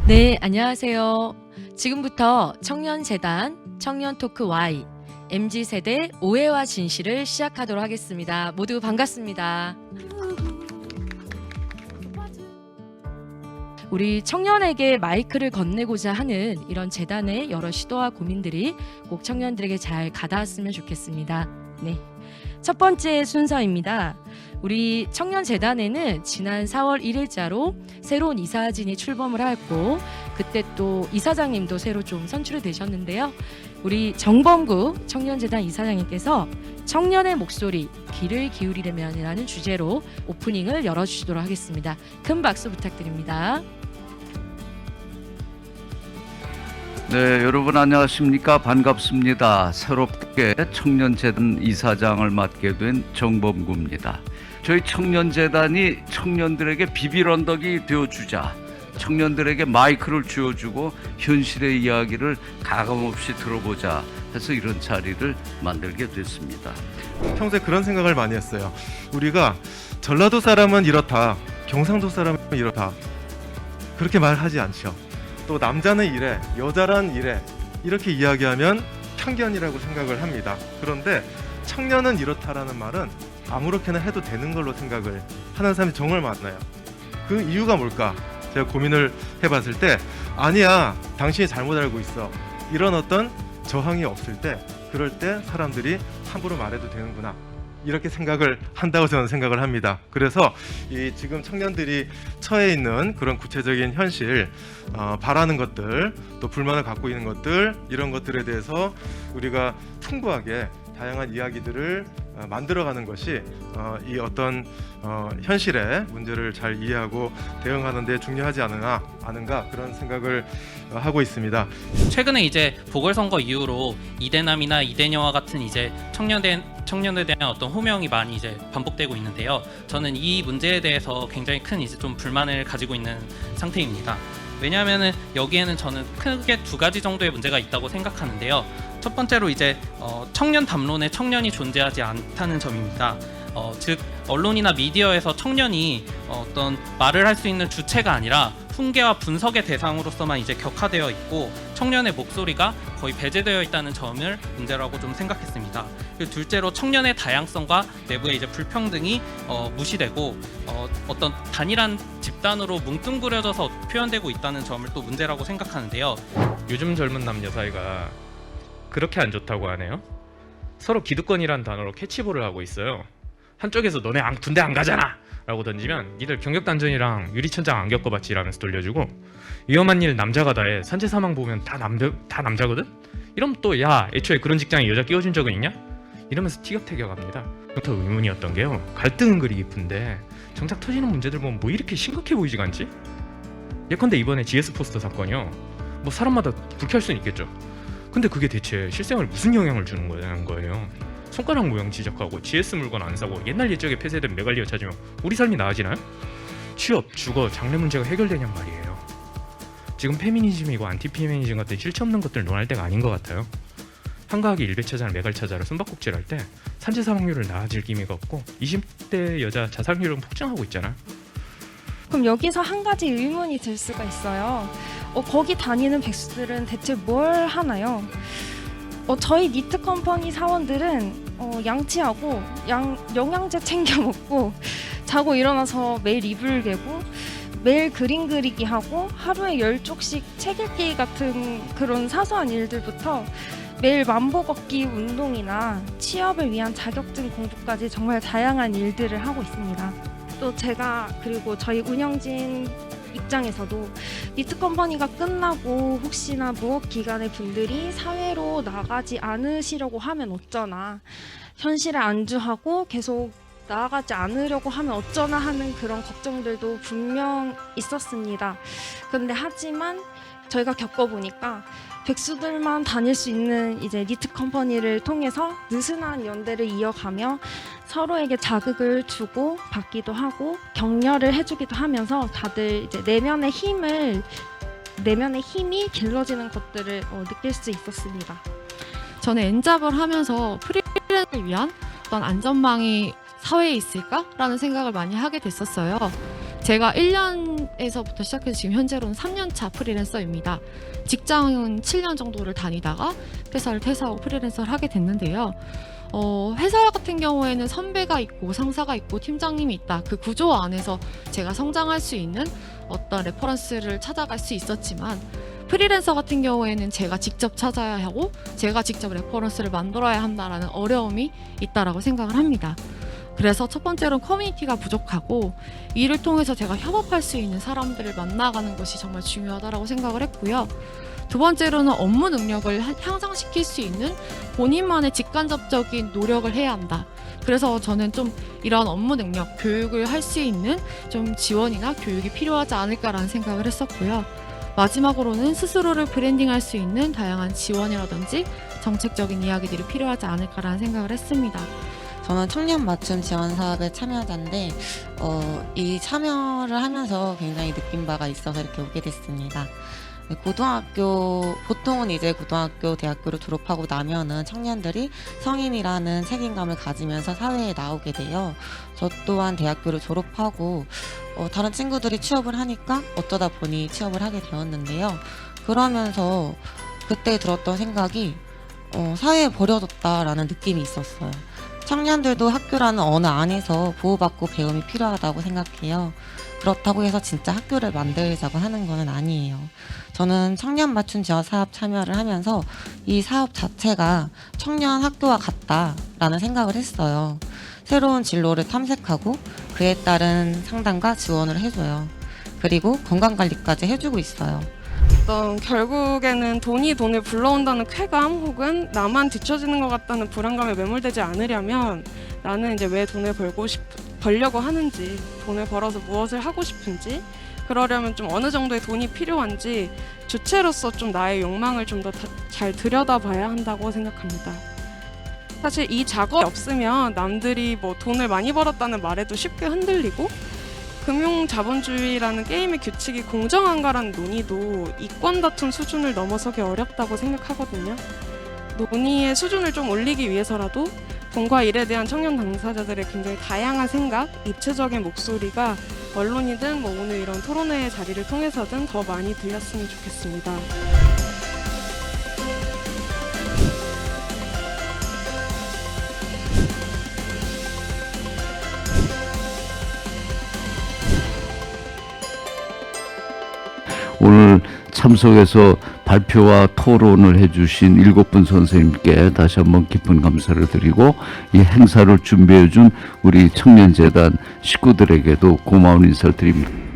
네, 안녕하세요. 지금부터 청년재단 청년토크 Y MZ세대 오해와 진실을 시작하도록 하겠습니다. 모두 반갑습니다. 우리 청년에게 마이크를 건네고자 하는 이런 재단의 여러 시도와 고민들이 꼭 청년들에게 잘 가닿았으면 좋겠습니다. 네, 첫 번째 순서입니다. 우리 청년재단에는 지난 4월 1일자로 새로운 이사진이 출범을 하였고, 그때 또 이사장님도 새로 좀 선출이 되셨는데요. 우리 정범구 청년재단 이사장님께서 청년의 목소리 귀를 기울이려면이라는 주제로 오프닝을 열어주시도록 하겠습니다. 큰 박수 부탁드립니다. 네, 여러분 안녕하십니까? 반갑습니다. 새롭게 청년재단 이사장을 맡게 된 정범구입니다. 저희 청년재단이 청년들에게 비빌 언덕이 되어주자, 청년들에게 마이크를 쥐어주고 현실의 이야기를 가감없이 들어보자 해서 이런 자리를 만들게 됐습니다. 평소에 그런 생각을 많이 했어요. 우리가 전라도 사람은 이렇다, 경상도 사람은 이렇다, 그렇게 말하지 않죠. 또 남자는 이래, 여자란 이래, 이렇게 이야기하면 편견이라고 생각을 합니다. 그런데 청년은 이렇다라는 말은 아무렇게나 해도 되는 걸로 생각을 하는 사람이 정말 많아요. 그 이유가 뭘까? 제가 고민을 해봤을 때, 아니야, 당신이 잘못 알고 있어, 이런 어떤 저항이 없을 때, 그럴 때 사람들이 함부로 말해도 되는구나, 이렇게 생각을 한다고 저는 생각을 합니다. 그래서 이 지금 청년들이 처해 있는 그런 구체적인 현실, 바라는 것들, 또 불만을 갖고 있는 것들, 이런 것들에 대해서 우리가 풍부하게 다양한 이야기들을 만들어가는 것이 이 어떤 현실의 문제를 잘 이해하고 대응하는 데 중요하지 않은가 그런 생각을 하고 있습니다. 최근에 이제 보궐선거 이후로 이대남이나 이대녀와 같은 이제 청년에 대한 어떤 호명이 많이 이제 반복되고 있는데요. 저는 이 문제에 대해서 굉장히 큰 이제 좀 불만을 가지고 있는 상태입니다. 왜냐하면은 여기에는 저는 크게 두 가지 정도의 문제가 있다고 생각하는데요. 첫 번째로 이제 청년 담론에 청년이 존재하지 않다는 점입니다. 즉 언론이나 미디어에서 청년이 어떤 말을 할 수 있는 주체가 아니라 훈계와 분석의 대상으로서만 이제 격화되어 있고, 청년의 목소리가 거의 배제되어 있다는 점을 문제라고 좀 생각했습니다. 그리고 둘째로 청년의 다양성과 내부의 이제 불평등이 무시되고 어떤 단일한 집단으로 뭉뚱그려져서 표현되고 있다는 점을 또 문제라고 생각하는데요. 요즘 젊은 남녀 사이가 그렇게 안 좋다고 하네요. 서로 기득권이란 단어로 캐치볼을 하고 있어요. 한쪽에서 너네 군대 안 가잖아! 라고 던지면 니들 경력단전이랑 유리천장 안 겪어봤지 라면서 돌려주고, 위험한 일 남자가 다 해, 산재 사망 보면 다 남자거든? 이러면 또 야, 애초에 그런 직장에 여자 끼워준 적은 있냐? 이러면서 티격태격합니다. 더 의문이었던 게요, 갈등은 그리 깊은데 정작 터지는 문제들 보면 뭐 이렇게 심각해 보이지가 않지? 예컨대 이번에 GS 포스터 사건이요, 뭐 사람마다 불쾌할 수는 있겠죠. 근데 그게 대체 실생활에 무슨 영향을 주는 거예요? 손가락 모양 지적하고 GS 물건 안 사고 옛날 옛적에 폐쇄된 메갈리어 찾으면 우리 삶이 나아지나요? 취업, 주거, 장래 문제가 해결되냔 말이에요. 지금 페미니즘이고 안티페미니즘 같은 실체 없는 것들 논할 때가 아닌 것 같아요. 한가하게 일배차자나 메갈차자로 숨바꼭질할 때 산재 사망률을 나아질 기미가 없고 20대 여자 자살률은 폭증하고 있잖아요. 그럼 여기서 한 가지 의문이 들 수가 있어요. 거기 다니는 백수들은 대체 뭘 하나요? 저희 니트 컴퍼니 사원들은 양치하고 영양제 챙겨 먹고 자고 일어나서 매일 이불 개고 매일 그림 그리기 하고 하루에 10쪽씩 책 읽기 같은 그런 사소한 일들부터 매일 만보 걷기 운동이나 취업을 위한 자격증 공부까지 정말 다양한 일들을 하고 있습니다. 또 제가 그리고 저희 운영진 입장에서도 니트 컴퍼니가 끝나고 혹시나 무업 기간의 분들이 사회로 나가지 않으시려고 하면 어쩌나, 현실에 안주하고 계속 나아가지 않으려고 하면 어쩌나 하는 그런 걱정들도 분명 있었습니다. 근데 하지만 저희가 겪어보니까 백수들만 다닐 수 있는 이제 니트 컴퍼니를 통해서 느슨한 연대를 이어가며 서로에게 자극을 주고 받기도 하고 격려를 해주기도 하면서 다들 이제 내면의 힘이 길러지는 것들을 느낄 수 있었습니다. 저는 엔잡을 하면서 프리랜서를 위한 어떤 안전망이 사회에 있을까라는 생각을 많이 하게 됐었어요. 제가 1년에서부터 시작해서 지금 현재로는 3년차 프리랜서입니다. 직장은 7년 정도를 다니다가 회사를 퇴사하고 프리랜서를 하게 됐는데요. 회사 같은 경우에는 선배가 있고 상사가 있고 팀장님이 있다. 그 구조 안에서 제가 성장할 수 있는 어떤 레퍼런스를 찾아갈 수 있었지만 프리랜서 같은 경우에는 제가 직접 찾아야 하고 제가 직접 레퍼런스를 만들어야 한다라는 어려움이 있다라고 생각을 합니다. 그래서 첫 번째로는 커뮤니티가 부족하고 이를 통해서 제가 협업할 수 있는 사람들을 만나가는 것이 정말 중요하다라고 생각을 했고요. 두 번째로는 업무 능력을 향상시킬 수 있는 본인만의 직간접적인 노력을 해야 한다. 그래서 저는 좀 이런 업무 능력, 교육을 할 수 있는 좀 지원이나 교육이 필요하지 않을까라는 생각을 했었고요. 마지막으로는 스스로를 브랜딩할 수 있는 다양한 지원이라든지 정책적인 이야기들이 필요하지 않을까라는 생각을 했습니다. 저는 청년 맞춤 지원 사업에 참여자인데 이 참여를 하면서 굉장히 느낀 바가 있어서 이렇게 오게 됐습니다. 보통은 이제 고등학교, 대학교를 졸업하고 나면은 청년들이 성인이라는 책임감을 가지면서 사회에 나오게 돼요. 저 또한 대학교를 졸업하고 다른 친구들이 취업을 하니까 어쩌다 보니 취업을 하게 되었는데요. 그러면서 그때 들었던 생각이 사회에 버려졌다라는 느낌이 있었어요. 청년들도 학교라는 언어 안에서 보호받고 배움이 필요하다고 생각해요. 그렇다고 해서 진짜 학교를 만들자고 하는 건 아니에요. 저는 청년 맞춤 지원 사업 참여를 하면서 이 사업 자체가 청년 학교와 같다라는 생각을 했어요. 새로운 진로를 탐색하고 그에 따른 상담과 지원을 해줘요. 그리고 건강관리까지 해주고 있어요. 결국에는 돈이 돈을 불러온다는 쾌감 혹은 나만 뒤처지는 것 같다는 불안감에 매몰되지 않으려면 나는 이제 왜 돈을 벌려고 하는지, 돈을 벌어서 무엇을 하고 싶은지, 그러려면 좀 어느 정도의 돈이 필요한지 주체로서 좀 나의 욕망을 좀 더 잘 들여다봐야 한다고 생각합니다. 사실 이 작업이 없으면 남들이 뭐 돈을 많이 벌었다는 말에도 쉽게 흔들리고 금융자본주의라는 게임의 규칙이 공정한가라는 논의도 이권 다툼 수준을 넘어서기 어렵다고 생각하거든요. 논의의 수준을 좀 올리기 위해서라도 돈과 일에 대한 청년 당사자들의 굉장히 다양한 생각, 입체적인 목소리가 언론이든 뭐 오늘 이런 토론회 자리를 통해서든 더 많이 들렸으면 좋겠습니다. 오늘 참석해서 발표와 토론을 해주신 7분 선생님께 다시 한번 깊은 감사를 드리고 이 행사를 준비해준 우리 청년재단 식구들에게도 고마운 인사를 드립니다.